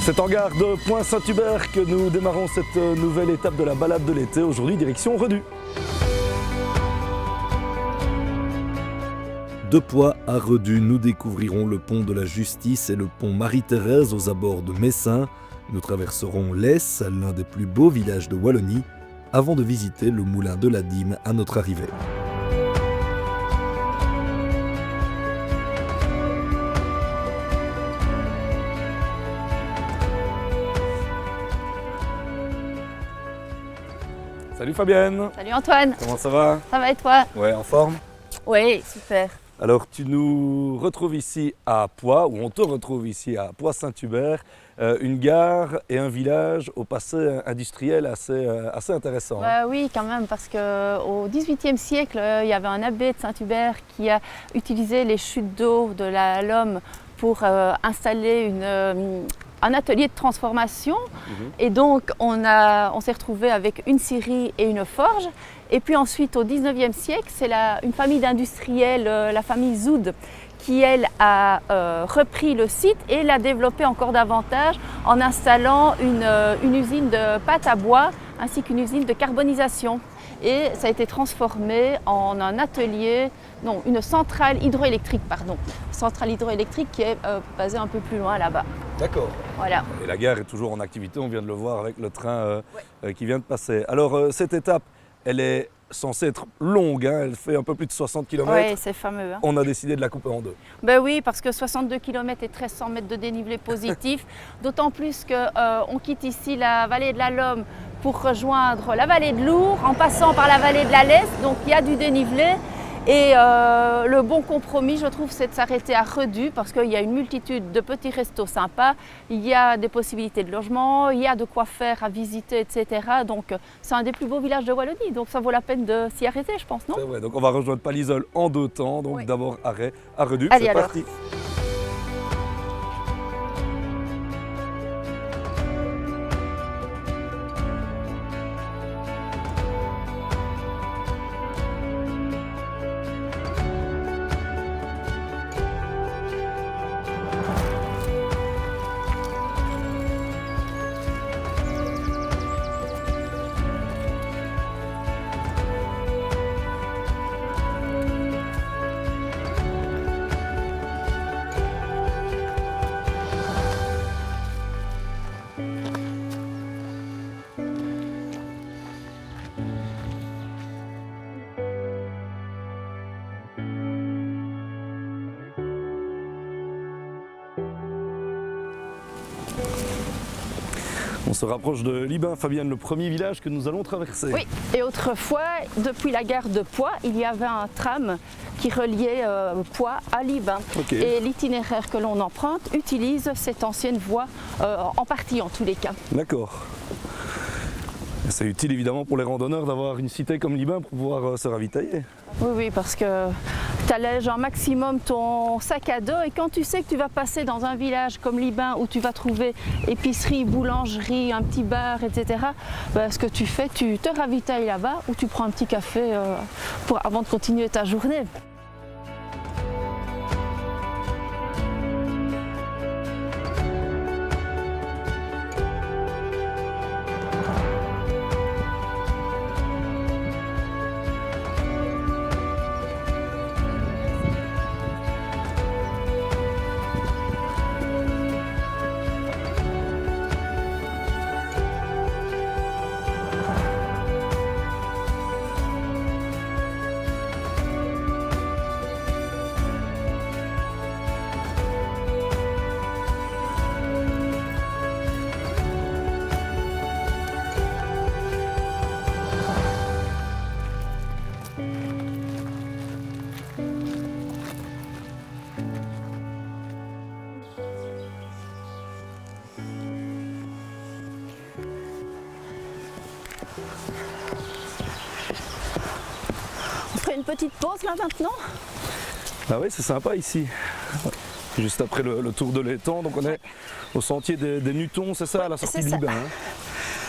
C'est en gare de Pointe-Saint-Hubert que nous démarrons cette nouvelle étape de la balade de l'été. Aujourd'hui, direction Redus. De Poix à Redus, nous découvrirons le pont de la Justice et le pont Marie-Thérèse aux abords de Messin. Nous traverserons l'Esse, l'un des plus beaux villages de Wallonie, avant de visiter le moulin de la Dîme à notre arrivée. Salut Fabienne. Salut Antoine. Comment ça va? Ça va et toi? Ouais, en forme? Oui, super. Alors tu nous retrouves ici à Poix, ou on te retrouve ici à Poix-Saint-Hubert, une gare et un village au passé industriel assez intéressant. Bah oui, quand même, parce qu'au XVIIIe siècle, il y avait un abbé de Saint-Hubert qui a utilisé les chutes d'eau de la Lomme pour installer un atelier de transformation. Et donc on s'est retrouvé avec une scierie et une forge. Et puis ensuite au 19e siècle, c'est une famille d'industriels, la famille Zoud, qui elle a repris le site et l'a développé encore davantage en installant une usine de pâte à bois ainsi qu'une usine de carbonisation. Et ça a été transformé en un atelier, non, une centrale hydroélectrique, centrale hydroélectrique qui est basée un peu plus loin là-bas. D'accord. Voilà. Et la gare est toujours en activité, on vient de le voir avec le train qui vient de passer. Alors cette étape, elle est censée être longue, hein, elle fait un peu plus de 60 km. Oui, c'est fameux. Hein. On a décidé de la couper en deux. Ben oui, parce que 62 km et 1300 mètres de dénivelé positif, d'autant plus qu'on quitte ici la vallée de la Lomme pour rejoindre la vallée de l'Our en passant par la vallée de la Lesse, donc il y a du dénivelé. Et le bon compromis, je trouve, c'est de s'arrêter à Redus parce qu'il y a une multitude de petits restos sympas, il y a des possibilités de logement, il y a de quoi faire à visiter, etc. Donc c'est un des plus beaux villages de Wallonie, donc ça vaut la peine de s'y arrêter, je pense, non? C'est vrai, donc on va rejoindre Palisol en deux temps, donc oui. D'abord arrêt à Redus, allez, c'est alors. parti. On se rapproche de Libin, Fabienne, le premier village que nous allons traverser. Oui, et autrefois, depuis la gare de Poix, il y avait un tram qui reliait Poix à Libin. Okay. Et l'itinéraire que l'on emprunte utilise cette ancienne voie, en partie en tous les cas. D'accord. C'est utile évidemment pour les randonneurs d'avoir une cité comme Libin pour pouvoir se ravitailler. Oui, oui, parce que tu allèges un maximum ton sac à dos et quand tu sais que tu vas passer dans un village comme Libin où tu vas trouver épicerie, boulangerie, un petit bar, etc. Ben, ce que tu fais, tu te ravitailles là-bas ou tu prends un petit café avant de continuer ta journée. On ferait une petite pause là maintenant? Ah oui, c'est sympa ici. Juste après le tour de l'étang, donc on est au sentier des Nutons, c'est ça, à la sortie de Libin, hein?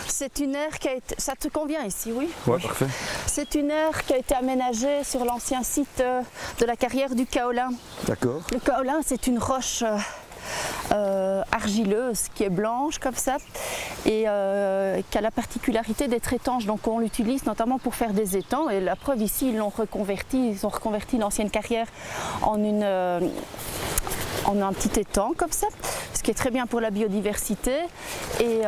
C'est une aire qui a été... Ça te convient ici, oui? Ouais, parfait. C'est une aire qui a été aménagée sur l'ancien site de la carrière du kaolin. D'accord. Le kaolin, c'est une roche argileuse qui est blanche comme ça et qui a la particularité d'être étanche. Donc on l'utilise notamment pour faire des étangs et la preuve ici ils ont reconverti l'ancienne carrière en un petit étang comme ça, ce qui est très bien pour la biodiversité. Et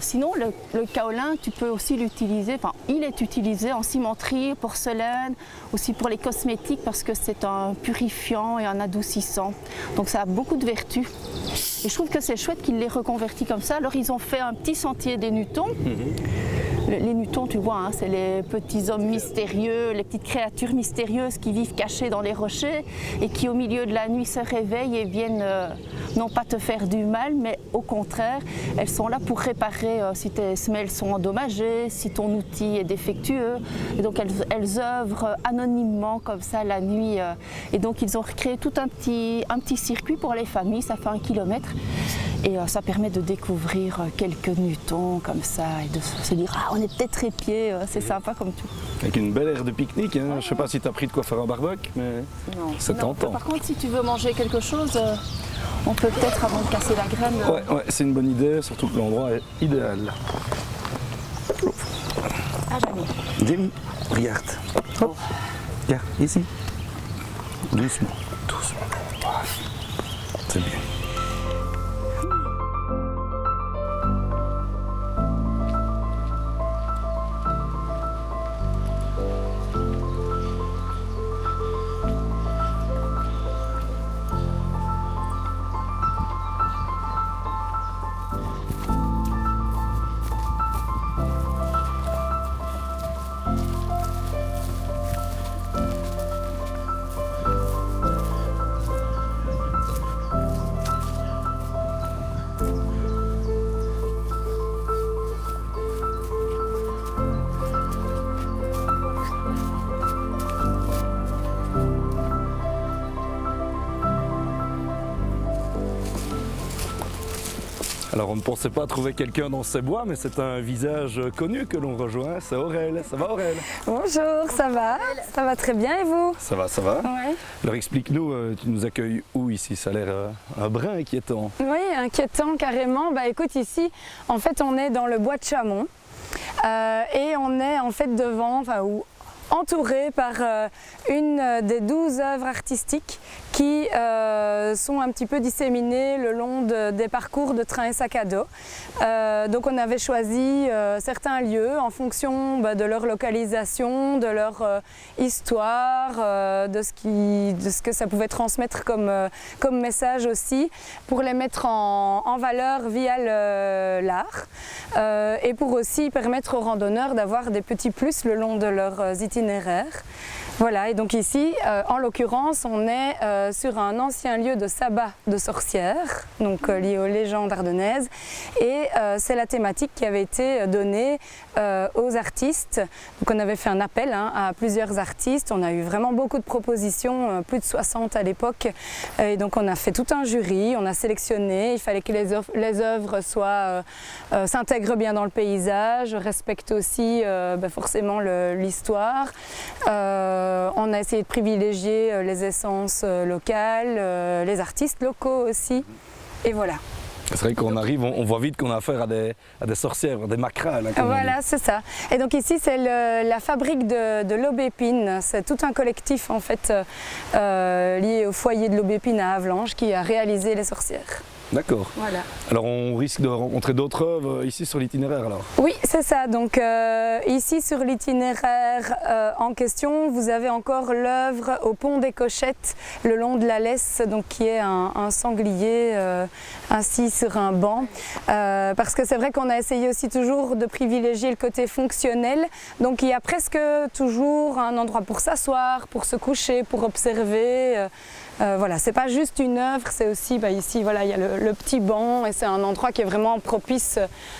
sinon, le kaolin, tu peux aussi l'utiliser, enfin, il est utilisé en cimenterie, porcelaine, aussi pour les cosmétiques parce que c'est un purifiant et un adoucissant. Donc ça a beaucoup de vertus. Et je trouve que c'est chouette qu'ils l'aient reconverti comme ça. Alors ils ont fait un petit sentier des Nutons. Les Nutons, tu vois, hein, c'est les petits hommes mystérieux, les petites créatures mystérieuses qui vivent cachées dans les rochers et qui au milieu de la nuit se réveillent et viennent non pas te faire du mal, mais au contraire, elles sont là pour réparer si tes semelles sont endommagées, si ton outil est défectueux. Et donc elles œuvrent anonymement comme ça la nuit. Et donc ils ont recréé tout un petit circuit pour les familles, ça fait 1 kilomètre. Et ça permet de découvrir quelques Nutons comme ça et de se dire ah on est peut-être trépieds, c'est sympa comme tout. Avec une belle aire de pique-nique, hein. Je sais pas si tu as pris de quoi faire un barbecue, mais c'est tentant. Par contre si tu veux manger quelque chose, on peut peut-être avant de casser la graine. Ouais, c'est une bonne idée, surtout que l'endroit est idéal. Ah Jamie. Jamie, regarde. Hop. Regarde, ici. Doucement, doucement. C'est bien. Alors on ne pensait pas trouver quelqu'un dans ces bois, mais c'est un visage connu que l'on rejoint, c'est Aurèle. Ça va Aurèle? Bonjour, ça va très bien et vous? Ça va, ça va. Ouais. Alors explique-nous, tu nous accueilles où ici? Ça a l'air un brin inquiétant. Oui, inquiétant carrément. Bah écoute, ici, en fait, on est dans le bois de Chamont et on est en fait devant, entouré par une des 12 œuvres artistiques qui sont un petit peu disséminées le long des parcours de trains et sacs à dos. Donc on avait choisi certains lieux en fonction de leur localisation, de leur histoire, de ce que ça pouvait transmettre comme message aussi, pour les mettre en valeur via l'art et pour aussi permettre aux randonneurs d'avoir des petits plus le long de leurs itinéraires. Voilà, et donc ici, en l'occurrence, on est sur un ancien lieu de sabbat de sorcières, donc lié aux légendes ardennaises, et c'est la thématique qui avait été donnée aux artistes. Donc on avait fait un appel à plusieurs artistes, on a eu vraiment beaucoup de propositions, plus de 60 à l'époque, et donc on a fait tout un jury, on a sélectionné, il fallait que les œuvres s'intègrent bien dans le paysage, respectent aussi forcément l'histoire. On a essayé de privilégier les essences locales, les artistes locaux aussi, et voilà. C'est vrai qu'on arrive, on voit vite qu'on a affaire à des sorcières, des macrales. Voilà, c'est ça. Et donc ici, c'est la fabrique de l'aubépine. C'est tout un collectif en fait lié au foyer de l'aubépine à Havelange qui a réalisé les sorcières. D'accord. Voilà. Alors on risque de rencontrer d'autres œuvres ici sur l'itinéraire alors? Oui, c'est ça. Donc ici sur l'itinéraire en question, vous avez encore l'œuvre au pont des Cochettes, le long de la Lesse, donc qui est un sanglier assis sur un banc. Parce que c'est vrai qu'on a essayé aussi toujours de privilégier le côté fonctionnel. Donc il y a presque toujours un endroit pour s'asseoir, pour se coucher, pour observer. Voilà, c'est pas juste une œuvre, c'est aussi ici voilà, il y a le petit banc et c'est un endroit qui est vraiment propice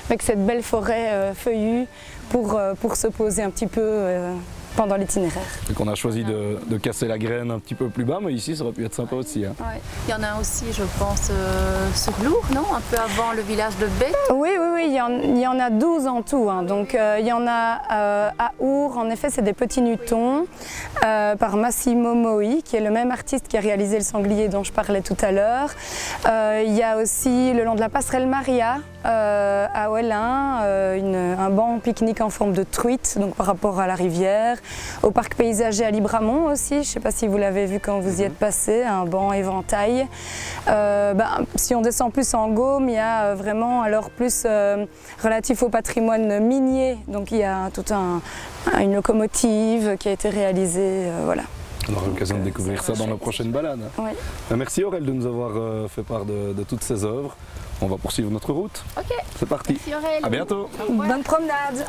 avec cette belle forêt feuillue pour se poser un petit peu pendant l'itinéraire. Donc on a choisi de casser la graine un petit peu plus bas, mais ici ça aurait pu être sympa aussi. Hein. Ouais. Il y en a aussi, je pense, sur Lourdes, non? Un peu avant le village de Bec. Oui, il y en a 12 en tout. Hein. Donc il y en a à Our, en effet, c'est des petits nutons par Massimo Moi, qui est le même artiste qui a réalisé le sanglier dont je parlais tout à l'heure. Il y a aussi le long de la passerelle Maria à Ouellin, un banc pique-nique en forme de truite, donc par rapport à la rivière. Au parc paysager à Libramont aussi, je ne sais pas si vous l'avez vu quand vous y êtes passé, un banc éventail. Si on descend plus en Gaume, il y a vraiment alors plus relatif au patrimoine minier, donc il y a toute une locomotive qui a été réalisée, voilà. On aura l'occasion de découvrir ça dans nos prochaines balades. Oui. Merci Aurèle de nous avoir fait part de toutes ces œuvres. On va poursuivre notre route. Ok. C'est parti. Merci Aurèle. À bientôt. Bonne promenade.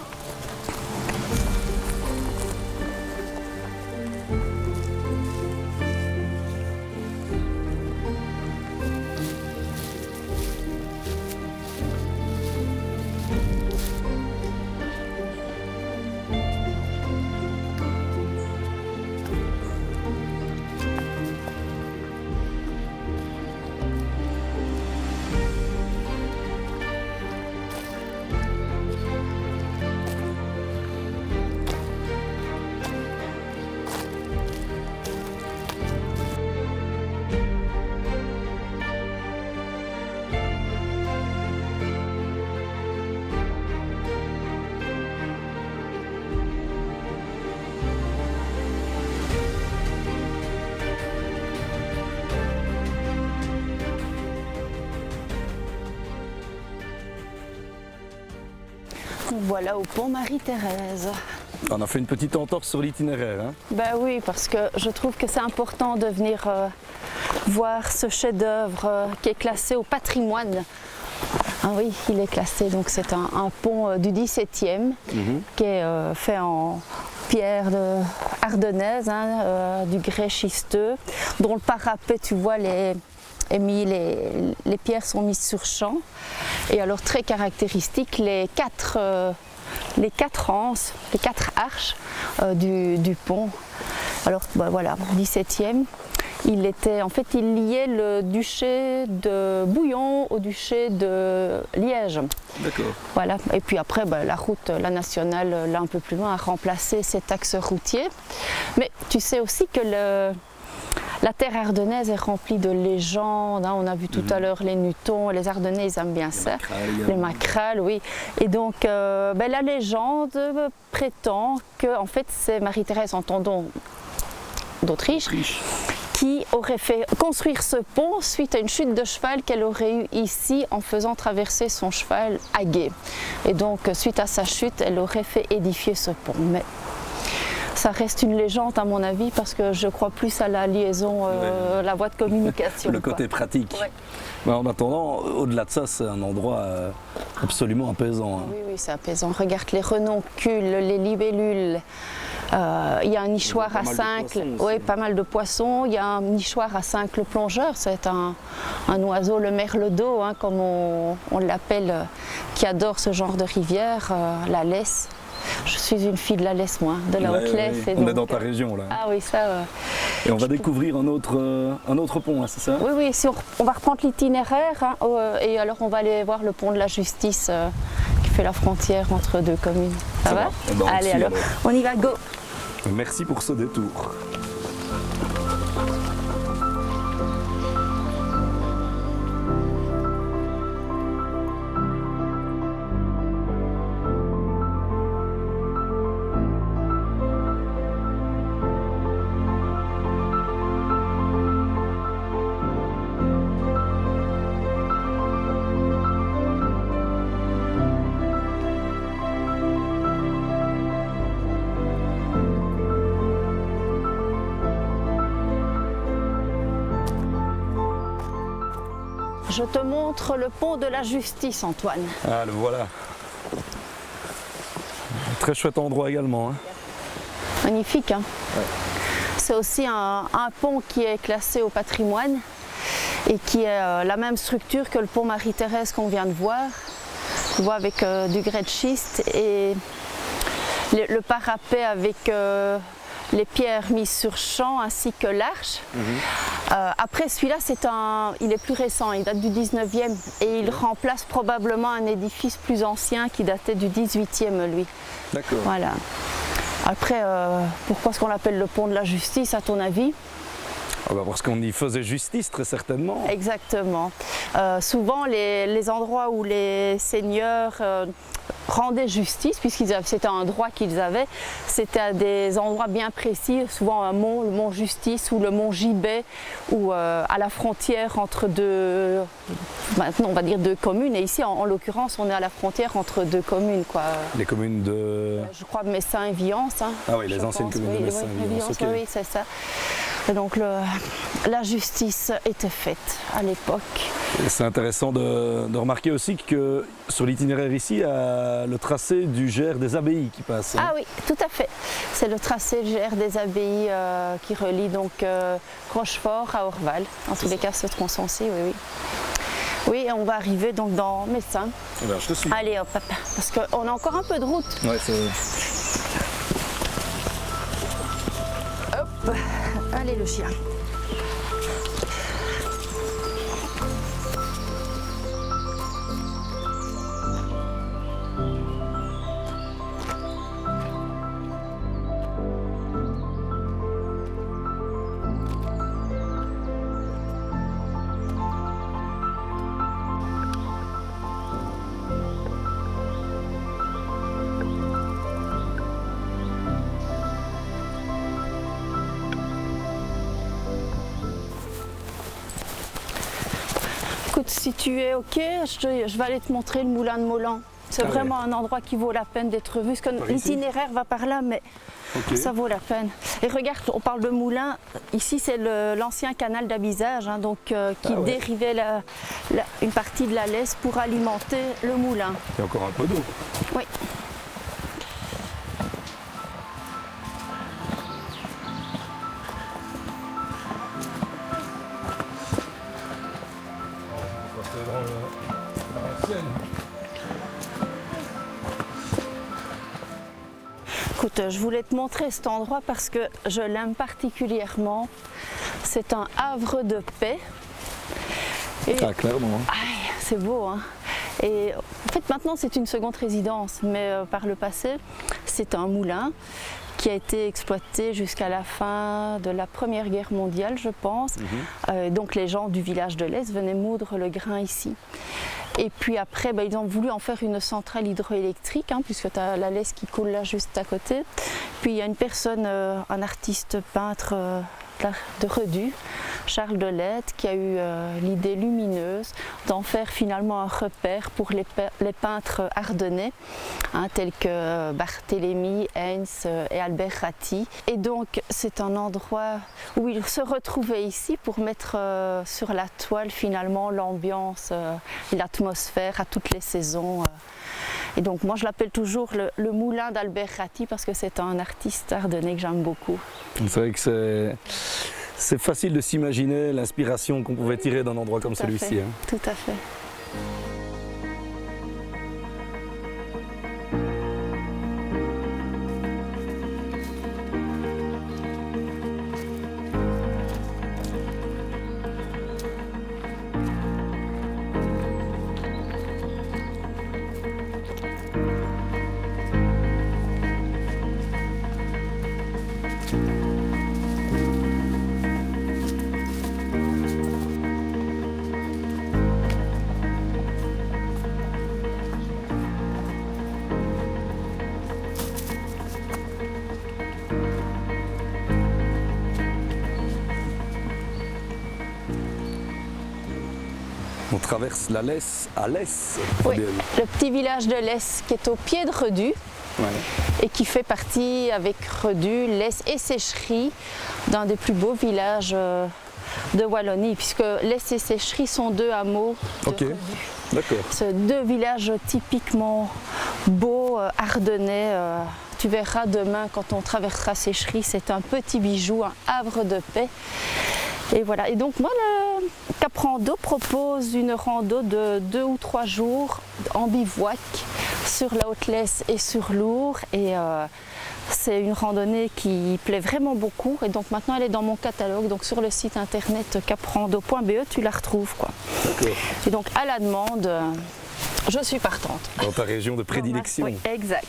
Voilà au pont Marie-Thérèse. On a fait une petite entorse sur l'itinéraire. Hein. Ben oui, parce que je trouve que c'est important de venir voir ce chef-d'œuvre qui est classé au patrimoine. Ah oui, il est classé, donc c'est un pont du XVIIe qui est fait en pierre ardennaise, du grès schisteux, dont le parapet, tu vois, les pierres sont mises sur champ. Et alors très caractéristique, les quatre anses, les quatre arches du pont. Alors voilà, 17e, il liait le duché de Bouillon au duché de Liège. D'accord. Voilà. Et puis après, la nationale, là un peu plus loin, a remplacé cet axe routier. Mais tu sais aussi que la terre ardennaise est remplie de légendes. Hein. On a vu tout à l'heure les nutons, les Ardennais, ils aiment bien ça. Les macrales, oui. Et donc, la légende prétend que, en fait, c'est Marie-Thérèse, entendons, d'Autriche, qui aurait fait construire ce pont suite à une chute de cheval qu'elle aurait eue ici en faisant traverser son cheval à gué. Et donc, suite à sa chute, elle aurait fait édifier ce pont. Mais ça reste une légende à mon avis parce que je crois plus à la liaison, la voie de communication. Le côté pratique. Ouais. Mais en attendant, au-delà de ça, c'est un endroit absolument apaisant. Hein. Oui, c'est apaisant. Regarde les renoncules, les libellules. Il y a un nichoir à 5, pas mal de poissons. Il y a un nichoir à 5, le plongeur, c'est un oiseau, le merle d'eau, hein, comme on l'appelle, qui adore ce genre de rivière, la Lesse. Je suis une fille de la Lesse, moi, de la Haute-Lesse. On est dans ta région, là. Ah oui, ça... Et on va découvrir un autre pont, hein, c'est ça? Oui, si on va reprendre l'itinéraire, hein, et alors on va aller voir le pont de la Justice qui fait la frontière entre deux communes. Ça va? Allez, alors, on y va, go! Merci pour ce détour. Je te montre le pont de la Justice, Antoine. Ah, le voilà. Très chouette endroit également. Hein. Magnifique. Hein. Ouais. C'est aussi un pont qui est classé au patrimoine et qui est la même structure que le pont Marie-Thérèse qu'on vient de voir. Tu vois, avec du grès de schiste. Et le parapet avec les pierres mises sur champ ainsi que l'arche. Après celui-là, il est plus récent, il date du 19e et il remplace probablement un édifice plus ancien qui datait du 18e lui. D'accord. Voilà. Après, pourquoi est-ce qu'on l'appelle le pont de la justice à ton avis? Ah bah parce qu'on y faisait justice très certainement. Exactement. Souvent les endroits où les seigneurs rendaient justice, c'était un droit qu'ils avaient, c'était à des endroits bien précis, souvent un mont, le mont Justice ou le mont Gibet, ou à la frontière entre maintenant on va dire deux communes, et ici en l'occurrence on est à la frontière entre deux communes, quoi. Les communes de... Je crois Messin et Viance. Hein, ah oui, les anciennes communes de Messin et Viance. Okay. Oui, c'est ça. Et donc la justice était faite à l'époque. C'est intéressant de remarquer aussi que sur l'itinéraire ici, il y a le tracé du Gers des abbayes qui passe. Hein. Ah oui, tout à fait. C'est le tracé Gers des abbayes qui relie donc Rochefort à Orval. En tous les cas, ce tronçon-ci, oui. Oui, et on va arriver donc dans Messin. Eh bien, je te suis. Allez hop, parce qu'on a encore un peu de route. Ouais, Hop, allez le chien. Écoute, si tu es OK, je vais aller te montrer le moulin de Molan. C'est vraiment un endroit qui vaut la peine d'être vu. Parce que l'itinéraire va par là, mais ça vaut la peine. Et regarde, on parle de moulin. Ici, c'est l'ancien canal d'Abizage, hein, donc, qui dérivait une partie de la Lesse pour alimenter le moulin. Il y a encore un peu d'eau. Oui. Écoute, je voulais te montrer cet endroit parce que je l'aime particulièrement. C'est un havre de paix. Et... Ah, clairement. C'est beau, hein. Et en fait, maintenant, c'est une seconde résidence, mais par le passé, c'est un moulin qui a été exploité jusqu'à la fin de la Première Guerre mondiale, je pense. Donc les gens du village de Lesse venaient moudre le grain ici. Et puis après, ils ont voulu en faire une centrale hydroélectrique, hein, puisque tu as la Lesse qui coule là juste à côté. Puis il y a une personne, un artiste peintre de Redu, Charles Delette, qui a eu l'idée lumineuse d'en faire finalement un repère pour les peintres ardennais, hein, tels que Barthélemy, Heinz et Albert Ratti. Et donc c'est un endroit où ils se retrouvaient ici pour mettre sur la toile finalement l'ambiance, l'atmosphère à toutes les saisons. Et donc moi je l'appelle toujours le moulin d'Albert Ratti parce que c'est un artiste ardennais que j'aime beaucoup. C'est vrai que c'est facile de s'imaginer l'inspiration qu'on pouvait tirer d'un endroit comme celui-ci. Hein. Tout à fait. On traverse la Lesse à Lesse. Oui, le petit village de Lesse qui est au pied de Redu et qui fait partie avec Redu, Lesse et Séchery d'un des plus beaux villages de Wallonie, puisque Lesse et Séchery sont deux hameaux de Redu. D'accord. C'est deux villages typiquement beaux, ardennais. Tu verras demain quand on traversera Séchery, c'est un petit bijou, un havre de paix. Et voilà. Et donc moi, le Cap Rando propose une rando de 2 ou 3 jours en bivouac sur la Haute-Lesse et sur Lourdes. Et C'est une randonnée qui plaît vraiment beaucoup et donc maintenant elle est dans mon catalogue. Donc sur le site internet caprando.be, tu la retrouves, quoi. D'accord. Et donc à la demande, je suis partante. Dans ta région de prédilection. Oui, exact.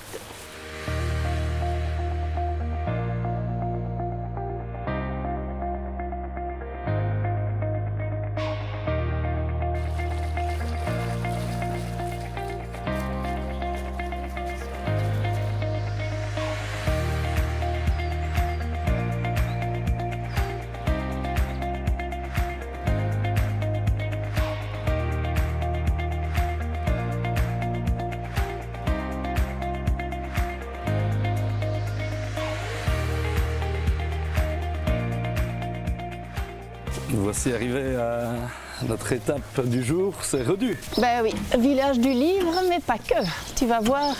Nous voici arrivés à notre étape du jour, c'est Redu. Ben oui, village du livre, mais pas que. Tu vas voir,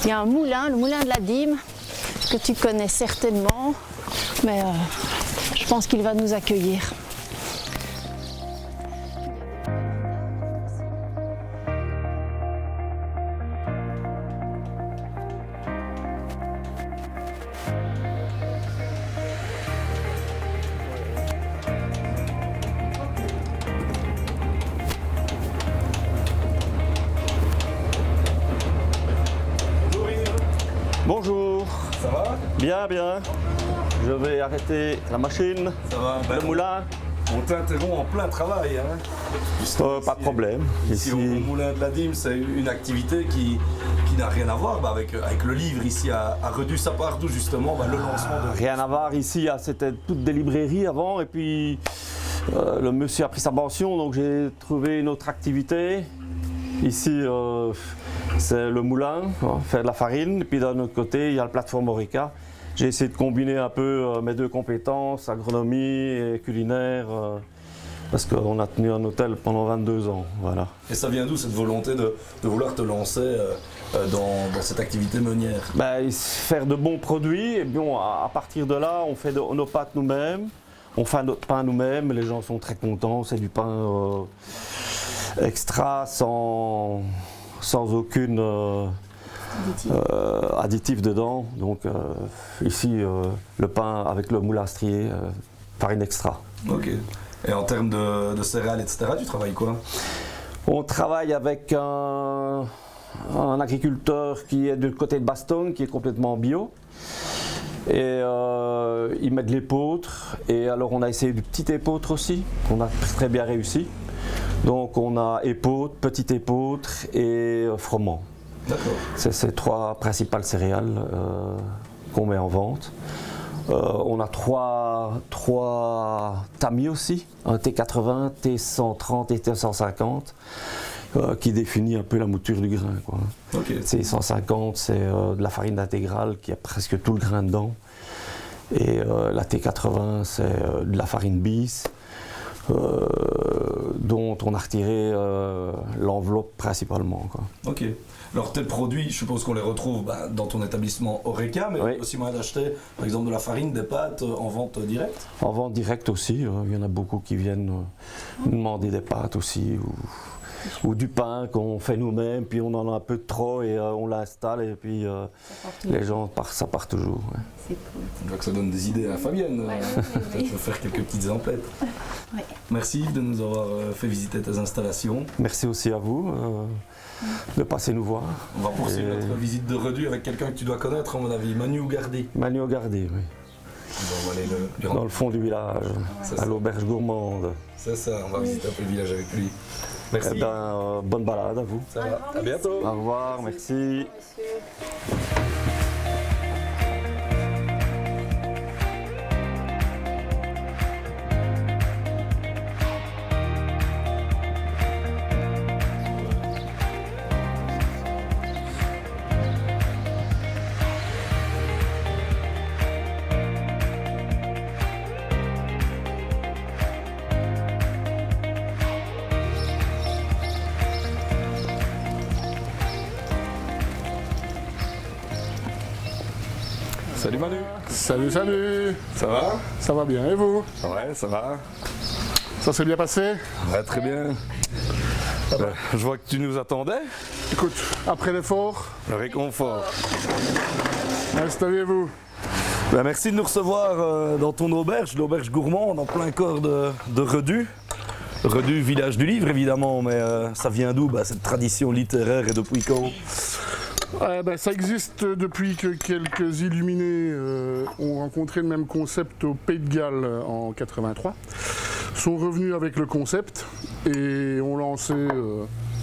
il y a un moulin, le moulin de la Dîme, que tu connais certainement, mais je pense qu'il va nous accueillir. Bonjour, Ça va? bien, bien. Je vais arrêter la machine, Ça va. le moulin. On t'interrompt en plein travail. Hein. Pas de problème. Ici, au Moulin de la Dîme, c'est une activité qui n'a rien à voir avec le livre ici à Redu. Ça part d'où justement le lancement de... Rien à voir ici, c'était toutes des librairies avant et puis le monsieur a pris sa pension donc j'ai trouvé une autre activité. Ici c'est le moulin, faire de la farine, et puis d'un autre côté il y a la plateforme Horeca. J'ai essayé de combiner un peu mes deux compétences, agronomie et culinaire, parce qu'on a tenu un hôtel pendant 22 ans. Voilà. Et ça vient d'où cette volonté de vouloir te lancer dans cette activité meunière? Faire de bons produits, et bon, à partir de là, on fait nos pâtes nous-mêmes, on fait notre pain nous-mêmes, les gens sont très contents, c'est du pain extra sans aucune additif dedans. Donc ici, le pain avec le moule à strier, farine extra. Ok. Et en termes de céréales, etc., tu travailles quoi? On travaille avec un agriculteur qui est du côté de Bastogne, qui est complètement bio. Et il met de l'épeautre. Et alors on a essayé du petit épeautre aussi, qu'on a très bien réussi. Donc on a épeautre, petit épeautre et froment. D'accord. C'est ces trois principales céréales qu'on met en vente. On a trois tamis aussi, un T80, T130 et T150, qui définit un peu la mouture du grain, quoi. Okay. T150, c'est de la farine intégrale qui a presque tout le grain dedans. Et la T80, c'est de la farine bis, dont on a retiré l'enveloppe principalement, quoi. Ok. Alors tes produits, je suppose qu'on les retrouve dans ton établissement Horeca, mais Oui. aussi moyen d'acheter par exemple de la farine, des pâtes en vente directe? En vente directe aussi, il y en a beaucoup qui viennent nous demander des pâtes aussi, ou du pain qu'on fait nous-mêmes, puis on en a un peu de trop et on l'installe et puis les gens, ça part toujours. Ouais. C'est cool. Je vois que ça donne des idées à Fabienne. Peut-être tu veux faire quelques petites emplettes. Oui. Merci Yves de nous avoir fait visiter tes installations. Merci aussi à vous de passer nous voir. On va poursuivre notre visite de Redu avec quelqu'un que tu dois connaître à mon avis, Manu Gardi. Manu Gardé, oui. On va aller lui Dans rendre. le fond du village, C'est à ça. l'auberge gourmande. C'est ça, on va visiter un peu le village avec lui. Merci. Eh bonne balade à vous. Ça va. À bientôt. Au revoir, merci. Salut Manu. Salut, salut. Ça va? Ça va bien et vous? Ouais, ça va. Ça s'est bien passé? Ouais, très bien. Je vois que tu nous attendais. Écoute, après l'effort, Le réconfort. Installez-vous. Ben, merci de nous recevoir dans ton auberge, l'auberge gourmande, en plein cœur de Redus. Redus, village du livre évidemment, mais ça vient d'où cette tradition littéraire et depuis quand? Ça existe depuis que quelques illuminés ont rencontré le même concept au Pays de Galles en 83. Sont revenus avec le concept et ont lancé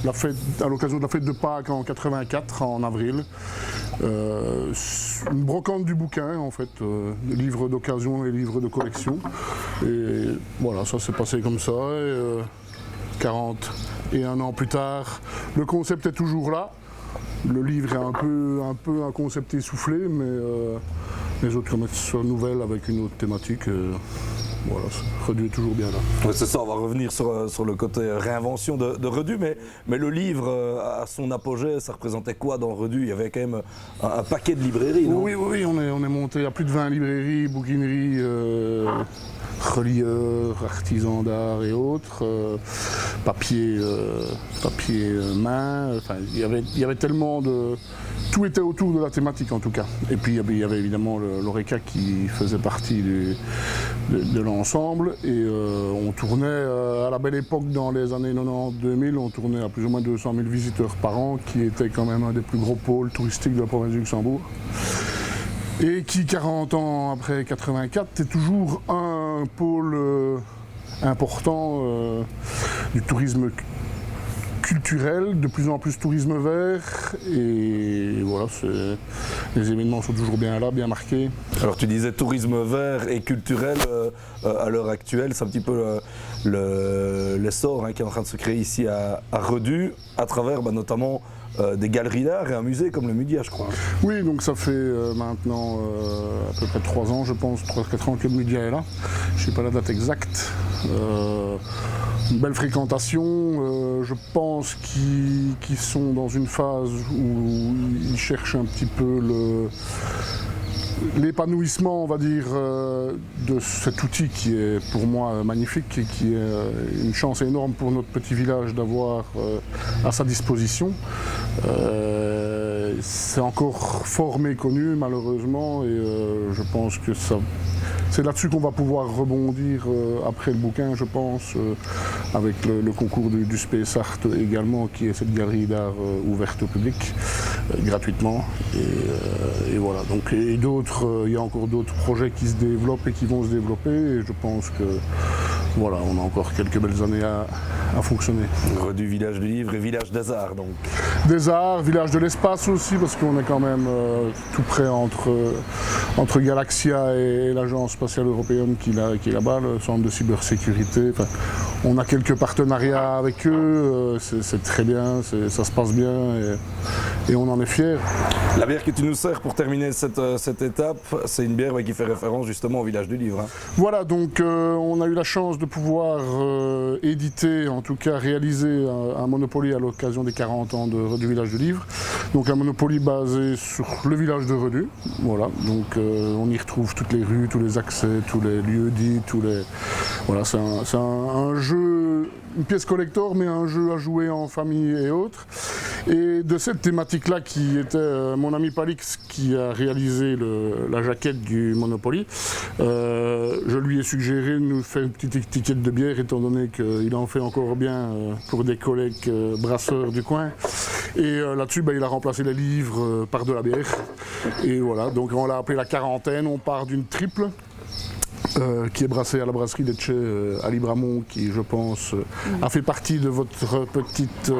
la fête, à l'occasion de la fête de Pâques en 84, en avril. Une brocante du bouquin en fait, des livres d'occasion et livres de collection. Et voilà, ça s'est passé comme ça. Et, 41 ans plus tard, le concept est toujours là. Le livre est un peu un concept essoufflé, mais les autres se renouvellent avec une autre thématique. Voilà, Redus est toujours bien là. Ouais, c'est ça, on va revenir sur le côté réinvention de Redus, mais le livre, à son apogée, ça représentait quoi dans Redus? Il y avait quand même un paquet de librairies, non? Oui, on est monté à plus de 20 librairies, bouquineries, relieurs, artisans d'art et autres, papier main, enfin, il y avait tellement de... Tout était autour de la thématique en tout cas. Et puis il y avait évidemment l'Oreca qui faisait partie de l'ensemble. Et on tournait à la belle époque dans les années 90-2000, on tournait à plus ou moins 200 000 visiteurs par an, qui était quand même un des plus gros pôles touristiques de la province du Luxembourg. Et qui 40 ans après 84 est toujours un pôle important du tourisme culturel, de plus en plus tourisme vert, et voilà, les événements sont toujours bien là, bien marqués. Alors tu disais tourisme vert et culturel, à l'heure actuelle, c'est un petit peu l'essor qui est en train de se créer ici à Redus, à travers notamment des galeries d'art et un musée comme le Mudia, je crois. Oui, donc ça fait maintenant à peu près 3 ans, je pense, 3-4 ans que le Mudia est là. Je ne sais pas la date exacte. Une belle fréquentation, je pense qu'ils sont dans une phase où ils cherchent un petit peu l'épanouissement, on va dire, de cet outil qui est pour moi magnifique et qui est une chance énorme pour notre petit village d'avoir à sa disposition. C'est encore fort méconnu malheureusement et je pense que c'est là-dessus qu'on va pouvoir rebondir après le bouquin, je pense, avec le concours du Space Art également, qui est cette galerie d'art ouverte au public, gratuitement. Et voilà, donc, il y a encore d'autres projets qui se développent et qui vont se développer, et je pense que voilà, on a encore quelques belles années à fonctionner. Redus, village du livre et village des arts, donc. Des arts, village de l'espace aussi, parce qu'on est quand même tout près entre Galaxia et l'agence spatiale européenne qui est là-bas, le centre de cybersécurité. Enfin, on a quelques partenariats avec eux, c'est très bien, ça se passe bien et on en est fiers. La bière que tu nous sers pour terminer cette étape, c'est une bière qui fait référence justement au village du livre. Hein. Voilà, donc on a eu la chance de pouvoir éditer, en tout cas réaliser un Monopoly à l'occasion des 40 ans du village du livre. Donc un Monopoly basé sur le village de Redus. Voilà, donc on y retrouve toutes les rues, tous les accès, tous les lieux dits, Voilà, c'est un jeu, une pièce collector, mais un jeu à jouer en famille et autres. Et de cette thématique-là, qui était mon ami Palix qui a réalisé la jaquette du Monopoly, je lui ai suggéré de nous faire une petite étiquette de bière, étant donné qu'il en fait encore bien pour des collègues brasseurs du coin. Et là-dessus, il a remplacé les livres par de la bière. Et voilà, donc on l'a appelé la quarantaine, on part d'une triple. Qui est brassée à la brasserie d'Etche à Libramont, qui je pense a fait partie de votre petite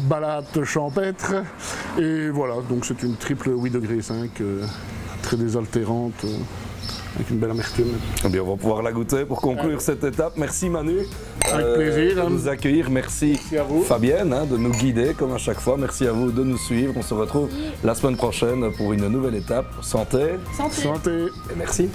balade champêtre. Et voilà, donc c'est une triple 8,5 degrés, très désaltérante, avec une belle amertume. Eh bien, on va pouvoir la goûter pour conclure cette étape. Merci Manu. Avec plaisir. De nous accueillir. Merci à vous. Fabienne de nous guider comme à chaque fois. Merci à vous de nous suivre. On se retrouve la semaine prochaine pour une nouvelle étape. Santé. Santé. Santé. Et merci.